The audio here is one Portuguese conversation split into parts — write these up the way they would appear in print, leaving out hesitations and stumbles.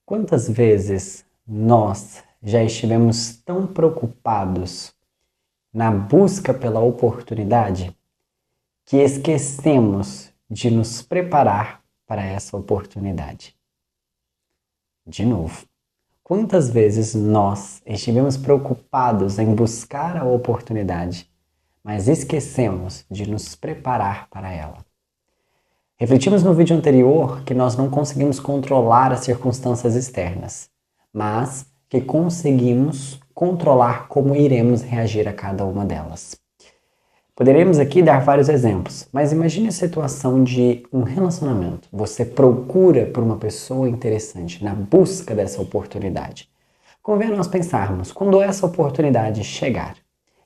Quantas vezes nós já estivemos tão preocupados na busca pela oportunidade que esquecemos de nos preparar para essa oportunidade? De novo, quantas vezes nós estivemos preocupados em buscar a oportunidade, mas esquecemos de nos preparar para ela? Refletimos no vídeo anterior que nós não conseguimos controlar as circunstâncias externas, mas que conseguimos controlar como iremos reagir a cada uma delas. Poderemos aqui dar vários exemplos, mas imagine a situação de um relacionamento. Você procura por uma pessoa interessante, na busca dessa oportunidade. Convém nós pensarmos, quando essa oportunidade chegar,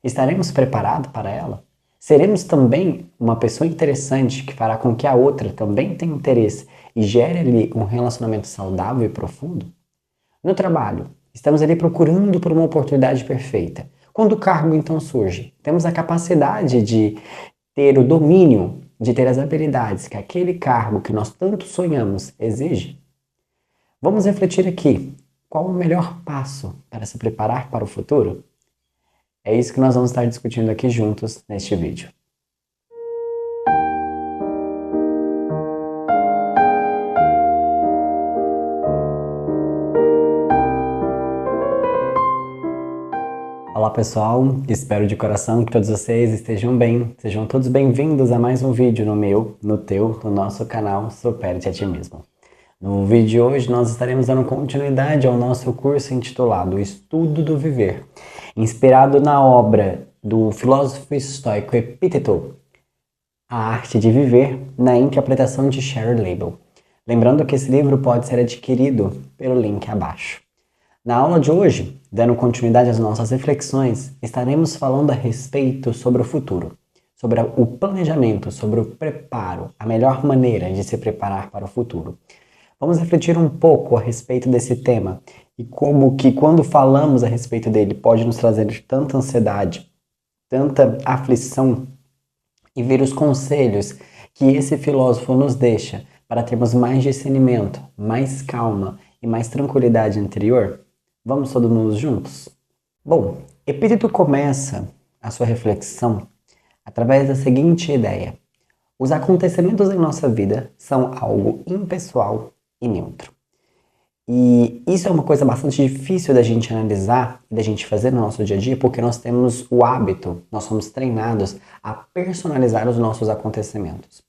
estaremos preparados para ela? Seremos também uma pessoa interessante que fará com que a outra também tenha interesse e gere ali um relacionamento saudável e profundo? No trabalho, estamos ali procurando por uma oportunidade perfeita. Quando o cargo então surge, temos a capacidade de ter o domínio, de ter as habilidades que aquele cargo que nós tanto sonhamos exige? Vamos refletir aqui. Qual o melhor passo para se preparar para o futuro? É isso que nós vamos estar discutindo aqui juntos neste vídeo. Olá pessoal, espero de coração que todos vocês estejam bem, sejam todos bem-vindos a mais um vídeo no meu, no teu, no nosso canal Supere-te a Ti Mesmo. No vídeo de hoje nós estaremos dando continuidade ao nosso curso intitulado Estudo do Viver, inspirado na obra do filósofo estoico Epíteto, A Arte de Viver, na interpretação de Sherry Label. Lembrando que esse livro pode ser adquirido pelo link abaixo. Na aula de hoje, dando continuidade às nossas reflexões, estaremos falando a respeito sobre o futuro, sobre o planejamento, sobre o preparo, a melhor maneira de se preparar para o futuro. Vamos refletir um pouco a respeito desse tema e como que quando falamos a respeito dele pode nos trazer tanta ansiedade, tanta aflição, e ver os conselhos que esse filósofo nos deixa para termos mais discernimento, mais calma e mais tranquilidade interior. Vamos todos nós juntos? Bom, Epíteto começa a sua reflexão através da seguinte ideia: os acontecimentos em nossa vida são algo impessoal e neutro. E isso é uma coisa bastante difícil da gente analisar e da gente fazer no nosso dia a dia, porque nós temos o hábito, nós somos treinados a personalizar os nossos acontecimentos.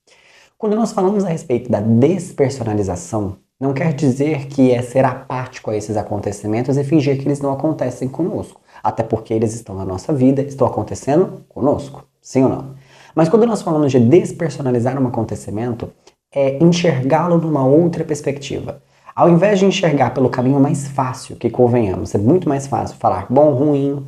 Quando nós falamos a respeito da despersonalização, não quer dizer que é ser apático a esses acontecimentos e fingir que eles não acontecem conosco, até porque eles estão na nossa vida, estão acontecendo conosco, sim ou não? Mas quando nós falamos de despersonalizar um acontecimento, é enxergá-lo numa outra perspectiva. Ao invés de enxergar pelo caminho mais fácil, que convenhamos, é muito mais fácil falar bom, ruim,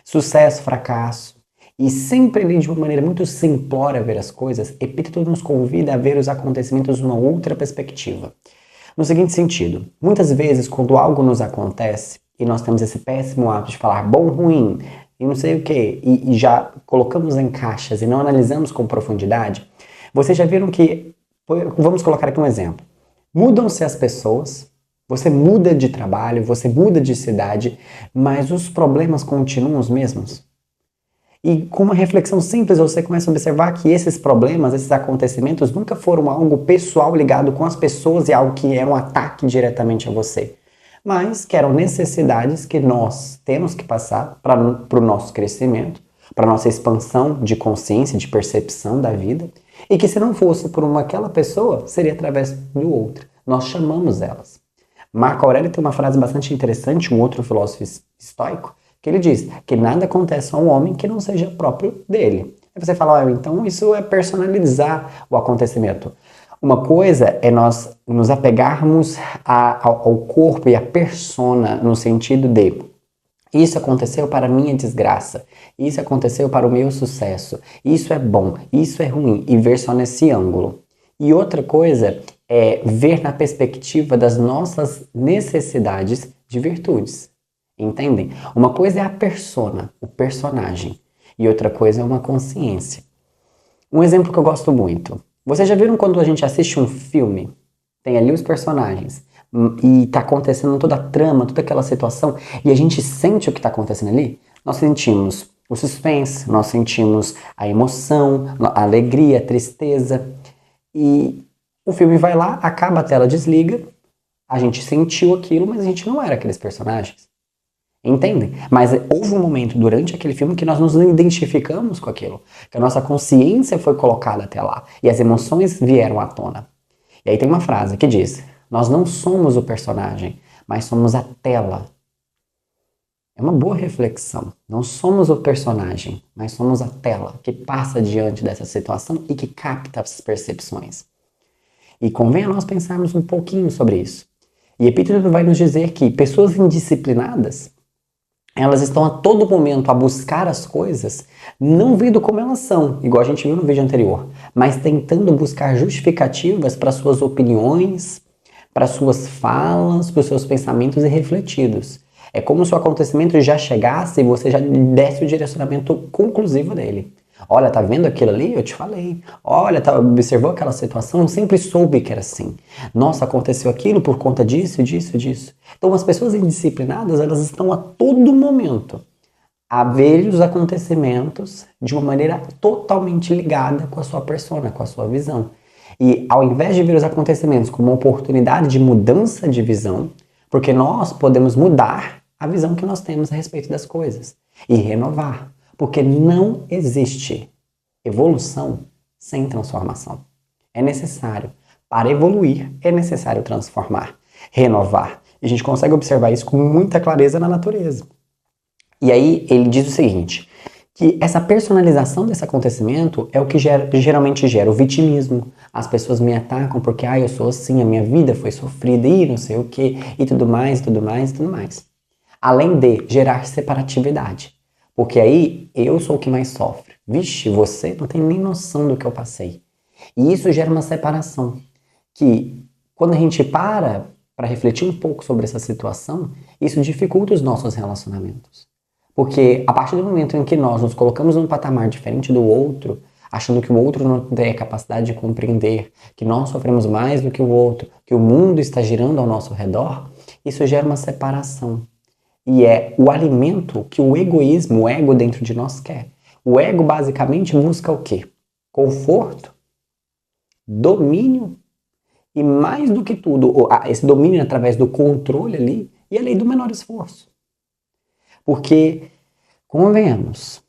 sucesso, fracasso, e sempre ali de uma maneira muito simplória ver as coisas, Epíteto nos convida a ver os acontecimentos numa outra perspectiva. No seguinte sentido, muitas vezes quando algo nos acontece, e nós temos esse péssimo hábito de falar bom, ruim, e não sei o que, e já colocamos em caixas e não analisamos com profundidade, vocês já viram que, vamos colocar aqui um exemplo, mudam-se as pessoas, você muda de trabalho, você muda de cidade, mas os problemas continuam os mesmos? E com uma reflexão simples, você começa a observar que esses problemas, esses acontecimentos nunca foram algo pessoal ligado com as pessoas e algo que era um ataque diretamente a você, mas que eram necessidades que nós temos que passar para o nosso crescimento, para a nossa expansão de consciência, de percepção da vida, e que se não fosse por aquela pessoa, seria através do outro. Nós chamamos elas. Marco Aurélio tem uma frase bastante interessante, um outro filósofo estoico, que ele diz que nada acontece a um homem que não seja próprio dele. Aí você fala, então isso é personalizar o acontecimento. Uma coisa é nós nos apegarmos ao corpo e à persona no sentido de isso aconteceu para a minha desgraça, isso aconteceu para o meu sucesso, isso é bom, isso é ruim, e ver só nesse ângulo. E outra coisa é ver na perspectiva das nossas necessidades de virtudes. Entendem? Uma coisa é a persona, o personagem, e outra coisa é uma consciência. Um exemplo que eu gosto muito. Vocês já viram quando a gente assiste um filme? Tem ali os personagens, e tá acontecendo toda a trama, toda aquela situação, e a gente sente o que tá acontecendo ali, nós sentimos o suspense, nós sentimos a emoção, a alegria, a tristeza, e o filme vai lá, acaba, a tela desliga, a gente sentiu aquilo, mas a gente não era aqueles personagens. Entendem? Mas houve um momento durante aquele filme que nós nos identificamos com aquilo, que a nossa consciência foi colocada até lá e as emoções vieram à tona. E aí tem uma frase que diz: nós não somos o personagem, mas somos a tela. É uma boa reflexão. Não somos o personagem, mas somos a tela que passa diante dessa situação e que capta as percepções. E convém a nós pensarmos um pouquinho sobre isso. E Epíteto vai nos dizer que pessoas indisciplinadas, elas estão a todo momento a buscar as coisas, não vendo como elas são, igual a gente viu no vídeo anterior, mas tentando buscar justificativas para suas opiniões, para suas falas, para os seus pensamentos irrefletidos. É como se o acontecimento já chegasse e você já desse o direcionamento conclusivo dele. Olha, tá vendo aquilo ali? Eu te falei. Olha, observou aquela situação? Eu sempre soube que era assim. Nossa, aconteceu aquilo por conta disso, disso, disso. Então, as pessoas indisciplinadas, elas estão a todo momento a ver os acontecimentos de uma maneira totalmente ligada com a sua persona, com a sua visão. E ao invés de ver os acontecimentos como uma oportunidade de mudança de visão, porque nós podemos mudar a visão que nós temos a respeito das coisas e renovar. Porque não existe evolução sem transformação. É necessário. Para evoluir, é necessário transformar, renovar. E a gente consegue observar isso com muita clareza na natureza. E aí ele diz o seguinte, que essa personalização desse acontecimento é o que geralmente gera o vitimismo. As pessoas me atacam porque eu sou assim, a minha vida foi sofrida e não sei o que, e tudo mais, tudo mais, tudo mais. Além de gerar separatividade. Porque aí eu sou o que mais sofre. Vixe, você não tem nem noção do que eu passei. E isso gera uma separação. Que quando a gente para refletir um pouco sobre essa situação, isso dificulta os nossos relacionamentos. Porque a partir do momento em que nós nos colocamos num patamar diferente do outro, achando que o outro não tem a capacidade de compreender, que nós sofremos mais do que o outro, que o mundo está girando ao nosso redor, isso gera uma separação. E é o alimento que o egoísmo, o ego dentro de nós quer. O ego basicamente busca o quê? Conforto, domínio e mais do que tudo, esse domínio através do controle ali e a lei do menor esforço. Porque, convenhamos,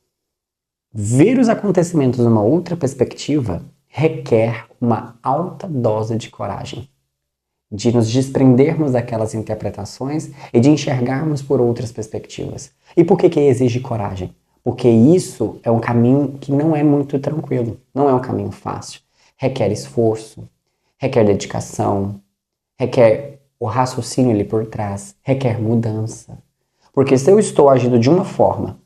ver os acontecimentos numa outra perspectiva requer uma alta dose de coragem. De nos desprendermos daquelas interpretações e de enxergarmos por outras perspectivas. E por que exige coragem? Porque isso é um caminho que não é muito tranquilo, não é um caminho fácil. Requer esforço, requer dedicação, requer o raciocínio ali por trás, requer mudança. Porque se eu estou agindo de uma forma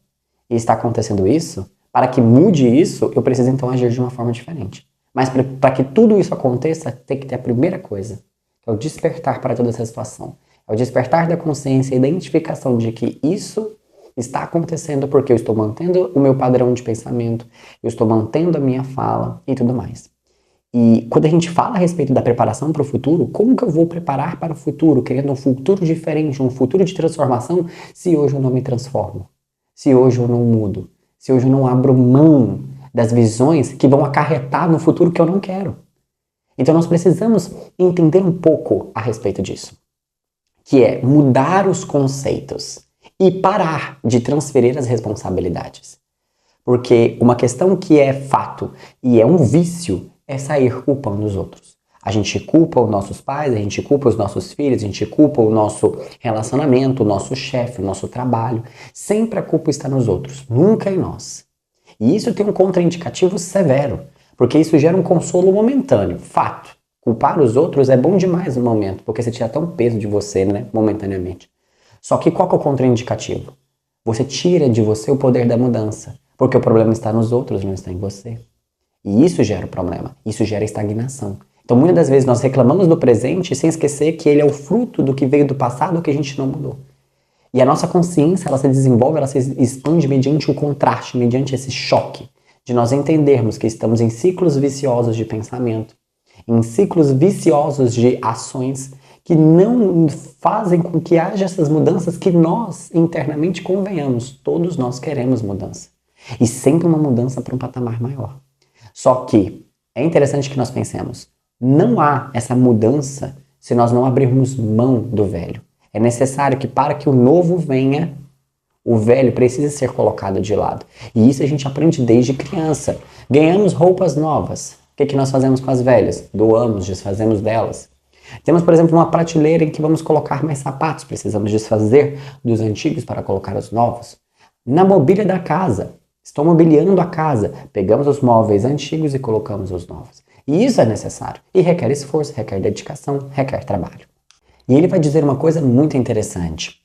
e está acontecendo isso, para que mude isso, eu preciso então agir de uma forma diferente. Mas para que tudo isso aconteça, tem que ter a primeira coisa. É o despertar para toda essa situação. É o despertar da consciência, a identificação de que isso está acontecendo porque eu estou mantendo o meu padrão de pensamento, eu estou mantendo a minha fala e tudo mais. E quando a gente fala a respeito da preparação para o futuro, como que eu vou preparar para o futuro, querendo um futuro diferente, um futuro de transformação, se hoje eu não me transformo? Se hoje eu não mudo? Se hoje eu não abro mão das visões que vão acarretar no futuro que eu não quero? Então nós precisamos entender um pouco a respeito disso, que é mudar os conceitos e parar de transferir as responsabilidades. Porque uma questão que é fato e é um vício é sair culpando os outros. A gente culpa os nossos pais, a gente culpa os nossos filhos, a gente culpa o nosso relacionamento, o nosso chefe, o nosso trabalho. Sempre a culpa está nos outros, nunca em nós. E isso tem um contraindicativo severo. Porque isso gera um consolo momentâneo, fato. Culpar os outros é bom demais no momento, porque você tira até um peso de você, né, momentaneamente. Só que qual que é o contraindicativo? Você tira de você o poder da mudança, porque o problema está nos outros, não está em você. E isso gera o problema, isso gera estagnação. Então muitas das vezes nós reclamamos do presente sem esquecer que ele é o fruto do que veio do passado que a gente não mudou. E a nossa consciência, ela se desenvolve, ela se expande mediante o contraste, mediante esse choque. De nós entendermos que estamos em ciclos viciosos de pensamento, em ciclos viciosos de ações que não fazem com que haja essas mudanças que nós, internamente, convenhamos. Todos nós queremos mudança. E sempre uma mudança para um patamar maior. Só que é interessante que nós pensemos, não há essa mudança se nós não abrirmos mão do velho. É necessário que para que o novo venha, o velho precisa ser colocado de lado. E isso a gente aprende desde criança. Ganhamos roupas novas. O que nós fazemos com as velhas? Doamos, desfazemos delas. Temos, por exemplo, uma prateleira em que vamos colocar mais sapatos. Precisamos desfazer dos antigos para colocar os novos. Na mobília da casa. Estou mobiliando a casa. Pegamos os móveis antigos e colocamos os novos. E isso é necessário. E requer esforço, requer dedicação, requer trabalho. E ele vai dizer uma coisa muito interessante.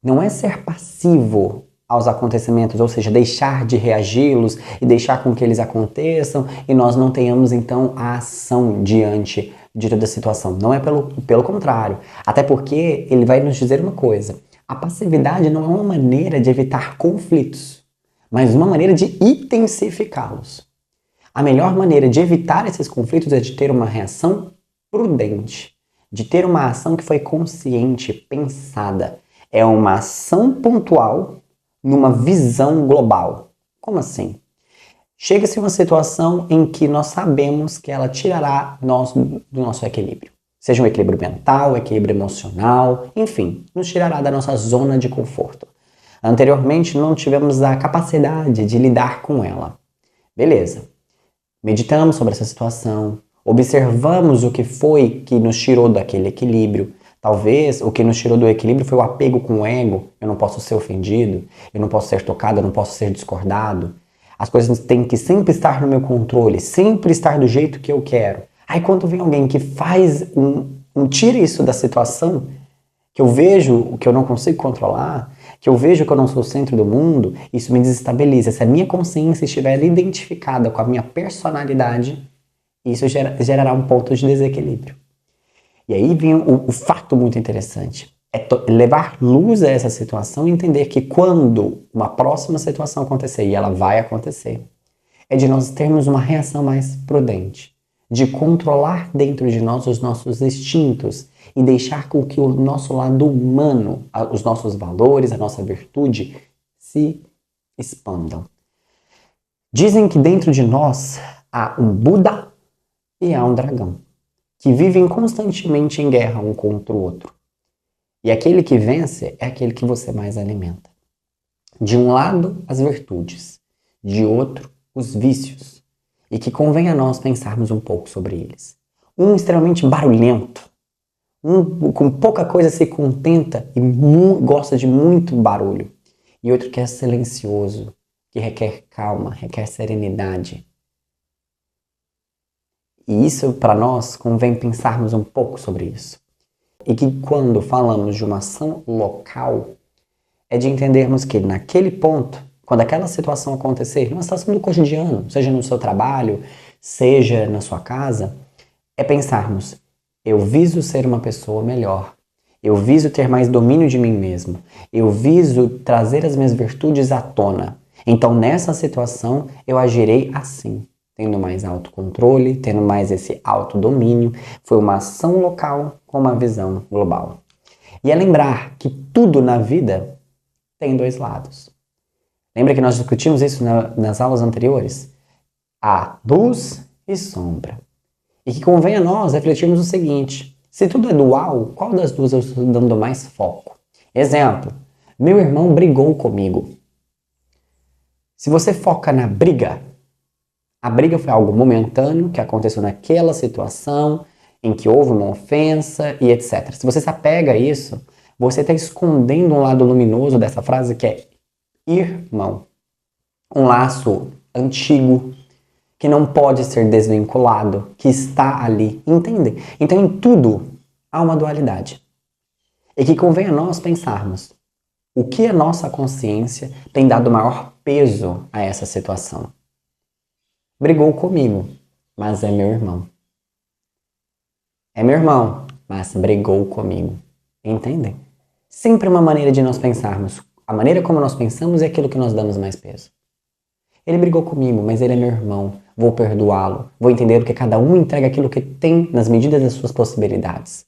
Não é ser passivo aos acontecimentos, ou seja, deixar de reagi-los e deixar com que eles aconteçam e nós não tenhamos então a ação diante de toda a situação. Não é pelo contrário. Até porque ele vai nos dizer uma coisa. A passividade não é uma maneira de evitar conflitos, mas uma maneira de intensificá-los. A melhor maneira de evitar esses conflitos é de ter uma reação prudente, de ter uma ação que foi consciente, pensada. É uma ação pontual numa visão global. Como assim? Chega-se uma situação em que nós sabemos que ela tirará nós do nosso equilíbrio. Seja um equilíbrio mental, equilíbrio emocional, enfim, nos tirará da nossa zona de conforto. Anteriormente não tivemos a capacidade de lidar com ela. Beleza. Meditamos sobre essa situação, observamos o que foi que nos tirou daquele equilíbrio. Talvez o que nos tirou do equilíbrio foi o apego com o ego. Eu não posso ser ofendido, eu não posso ser tocado, eu não posso ser discordado. As coisas têm que sempre estar no meu controle, sempre estar do jeito que eu quero. Aí quando vem alguém que faz tira isso da situação, que eu vejo o que eu não consigo controlar, que eu vejo que eu não sou o centro do mundo, isso me desestabiliza. Se a minha consciência estiver identificada com a minha personalidade, isso gerará um ponto de desequilíbrio. E aí vem o fato muito interessante. É levar luz a essa situação e entender que quando uma próxima situação acontecer, e ela vai acontecer, é de nós termos uma reação mais prudente, de controlar dentro de nós os nossos instintos e deixar com que o nosso lado humano, os nossos valores, a nossa virtude se expandam. Dizem que dentro de nós há um Buda e há um dragão, que vivem constantemente em guerra um contra o outro. E aquele que vence é aquele que você mais alimenta. De um lado, as virtudes, de outro, os vícios, e que convém a nós pensarmos um pouco sobre eles. Um extremamente barulhento, um com pouca coisa se contenta e gosta de muito barulho, e outro que é silencioso, que requer calma, requer serenidade. E isso, para nós, convém pensarmos um pouco sobre isso. E que quando falamos de uma ação local, é de entendermos que naquele ponto, quando aquela situação acontecer, numa situação do cotidiano, seja no seu trabalho, seja na sua casa, é pensarmos, eu viso ser uma pessoa melhor, eu viso ter mais domínio de mim mesmo, eu viso trazer as minhas virtudes à tona. Então nessa situação eu agirei assim, tendo mais autocontrole, tendo mais esse autodomínio. Foi uma ação local com uma visão global. E é lembrar que tudo na vida tem dois lados. Lembra que nós discutimos isso nas aulas anteriores? Há luz e sombra. E que convém a nós refletirmos o seguinte, se tudo é dual, qual das duas eu estou dando mais foco? Exemplo, meu irmão brigou comigo. Se você foca na briga, a briga foi algo momentâneo que aconteceu naquela situação em que houve uma ofensa e etc. Se você se apega a isso, você está escondendo um lado luminoso dessa frase que é irmão. Um laço antigo que não pode ser desvinculado, que está ali. Entendem? Então em tudo há uma dualidade. E que convém a nós pensarmos o que a nossa consciência tem dado maior peso a essa situação. Brigou comigo, mas é meu irmão. É meu irmão, mas brigou comigo. Entendem? Sempre uma maneira de nós pensarmos. A maneira como nós pensamos é aquilo que nós damos mais peso. Ele brigou comigo, mas ele é meu irmão. Vou perdoá-lo. Vou entender que cada um entrega aquilo que tem nas medidas das suas possibilidades.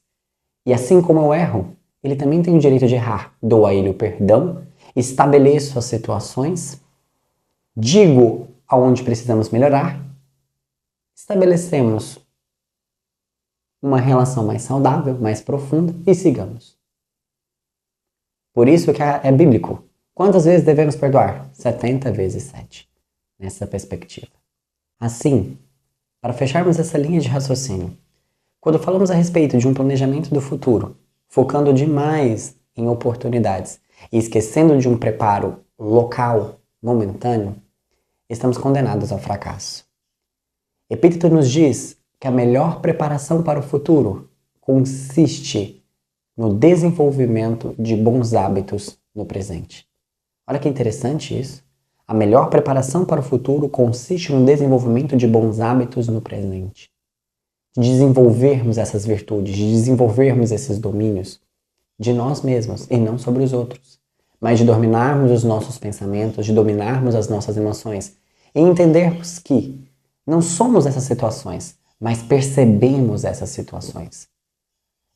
E assim como eu erro, ele também tem o direito de errar. Dou a ele o perdão, estabeleço as situações, digo aonde precisamos melhorar, estabelecemos uma relação mais saudável, mais profunda e sigamos. Por isso que é bíblico. Quantas vezes devemos perdoar? 70 vezes 7. Nessa perspectiva. Assim, para fecharmos essa linha de raciocínio, quando falamos a respeito de um planejamento do futuro, focando demais em oportunidades e esquecendo de um preparo local, momentâneo, estamos condenados ao fracasso. Epíteto nos diz que a melhor preparação para o futuro consiste no desenvolvimento de bons hábitos no presente. Olha que interessante isso. A melhor preparação para o futuro consiste no desenvolvimento de bons hábitos no presente. De desenvolvermos essas virtudes, de desenvolvermos esses domínios de nós mesmos e não sobre os outros, mas de dominarmos os nossos pensamentos, de dominarmos as nossas emoções e entendermos que não somos essas situações, mas percebemos essas situações.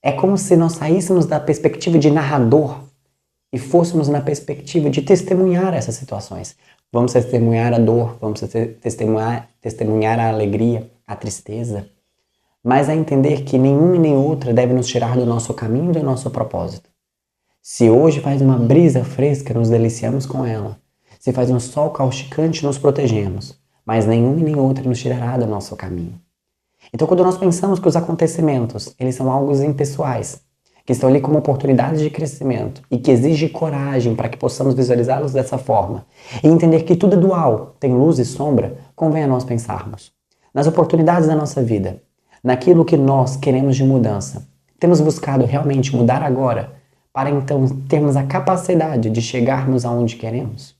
É como se nós saíssemos da perspectiva de narrador e fôssemos na perspectiva de testemunhar essas situações. Vamos testemunhar a dor, vamos testemunhar a alegria, a tristeza, mas a entender que nenhuma e nem outra deve nos tirar do nosso caminho e do nosso propósito. Se hoje faz uma brisa fresca, nos deliciamos com ela. Se faz um sol causticante, nos protegemos, mas nenhuma e nem outra nos tirará do nosso caminho. Então, quando nós pensamos que os acontecimentos, eles são algo impessoais, que estão ali como oportunidades de crescimento e que exige coragem para que possamos visualizá-los dessa forma e entender que tudo é dual, tem luz e sombra, convém a nós pensarmos nas oportunidades da nossa vida, naquilo que nós queremos de mudança. Temos buscado realmente mudar agora para então termos a capacidade de chegarmos aonde queremos?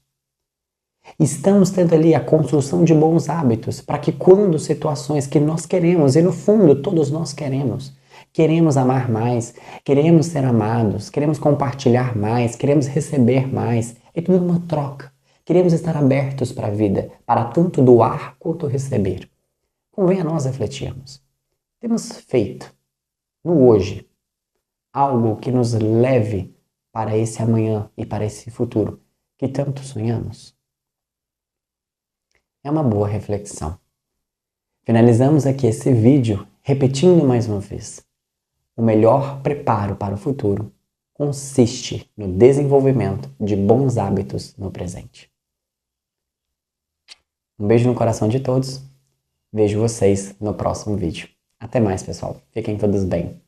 Estamos tendo ali a construção de bons hábitos para que quando situações que nós queremos, e no fundo todos nós queremos amar mais, queremos ser amados, queremos compartilhar mais, queremos receber mais, é tudo uma troca. Queremos estar abertos para a vida, para tanto doar quanto receber. Convém a nós refletirmos. Temos feito, no hoje, algo que nos leve para esse amanhã e para esse futuro que tanto sonhamos? É uma boa reflexão. Finalizamos aqui esse vídeo repetindo mais uma vez. O melhor preparo para o futuro consiste no desenvolvimento de bons hábitos no presente. Um beijo no coração de todos. Vejo vocês no próximo vídeo. Até mais, pessoal. Fiquem todos bem.